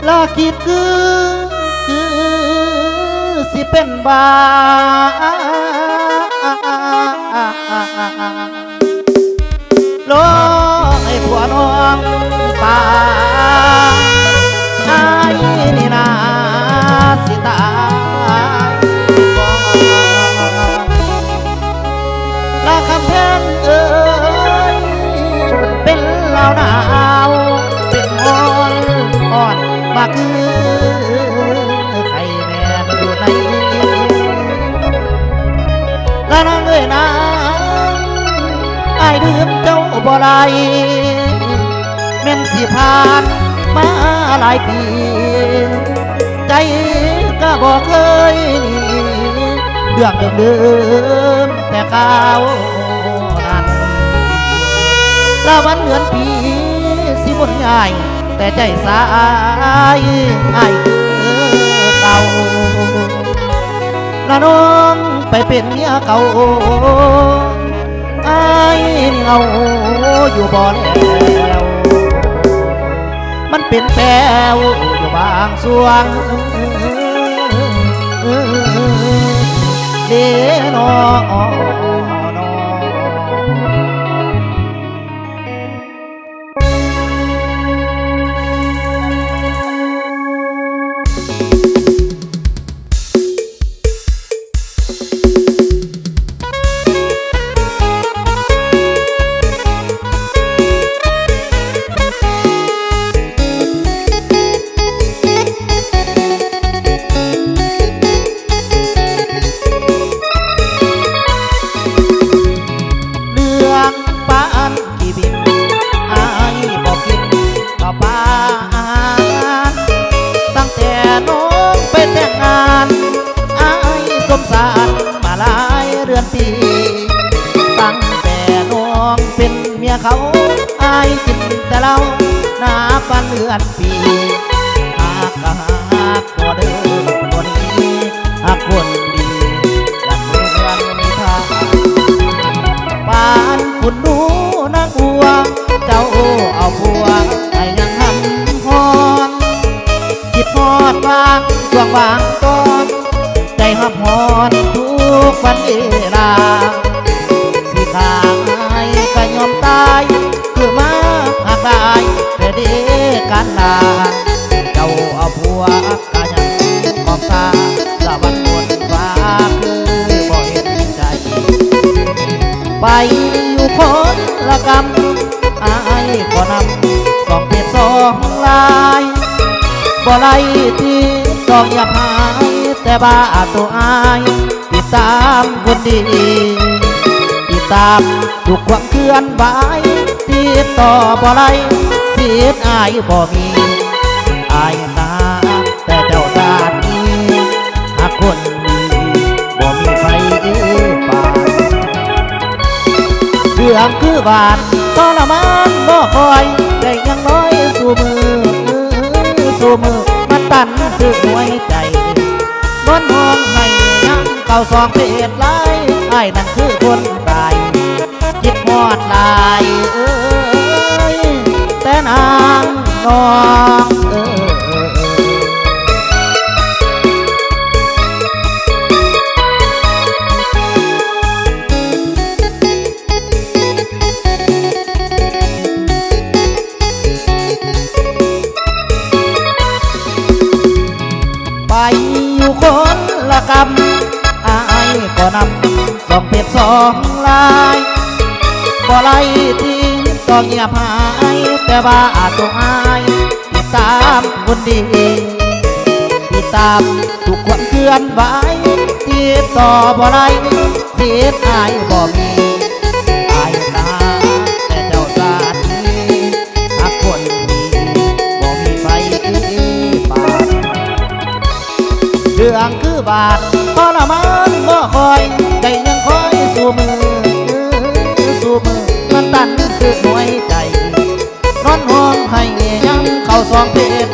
ลาคิดคือสิเป็นบาโลให้ผัวน้องป่าอายนี่นาสิตายลาคำแพงเอ้ยเป็นลาวหนาวเป็นอ่อนมาคือไข่แม่นอยู่ในละนางเอ้ยนางไอ้ดื่มเจ้าบ่ไหลแม่นสิผ่านมาหลายปีใจก็บ่เคยหนีเรื่องเดิมๆแต่ข้าวนั้นละวันเหมือนปีสิหมดง่ายแต่ใจสายไอ้เก่าละน้องไปเป็นเมียเก่าไอ้เงาอยู่บ่แล้วมันเป็นแปวอยู่บางส่วงเดนอตั้งแต่น้องเป็นเมียเขาอายกินแต่เหล้าหน้าบ้านเรือนปีหากก็หากตัวเดิมตัวนี้หากคนดีอยากเมือนมีทางปานคุณดูนางบัวเจ้าเอาผัวให้ยังหันหอนคิดฮอดวางช่วงวางตอนใจหับหอนทุกวันเวลาสิขาให้ก็ยอมตายคือมาหักได้แต่เด็กกันลาเจ้าเอาผัวก็ยังมองตาสวรรค์บนฟ้าคือบ่เห็นใจไปอยู่คนละกรรมอายก็นำสองเพศสองลายบ่ไล่ที่ต้องอย่าหายแต่บ้าตัวอายติดตามคนดีติดตามทุกความเคลื่อนไหวติดต่อบ่ไล่เสียอายบ่มีอายนาแต่เจ้าสามีหากคนดีบ่มีไฟป่านเรื่องคือบานทรมานบ่คอยได้ยังน้อยสู่มือมันตันคือหัวใจนอนห้องให้ยังเก่าสองเพศลายไอ้นั่นคือคนตายคิดฮอดลายแต่นางน้องไปอยู่คนละกรรมอายก็นำสองเพศสองลายบ่ไล่ทิ้งต้องเงียบหายแต่ว่าตัวอายติดตามคนดีติดตามทุกความเคลื่อนไหวติดต่อบ่ไล่เสียอายบ่มีอายนาแต่เจ้าสามีหากคนดีบ่มีไฟป่าเรื่องคือบาดทรมานบ่คอยใจยังคอยสู่มือมันตันคือหัวใจร้อนห้องให้ยังเข้าสองเพศ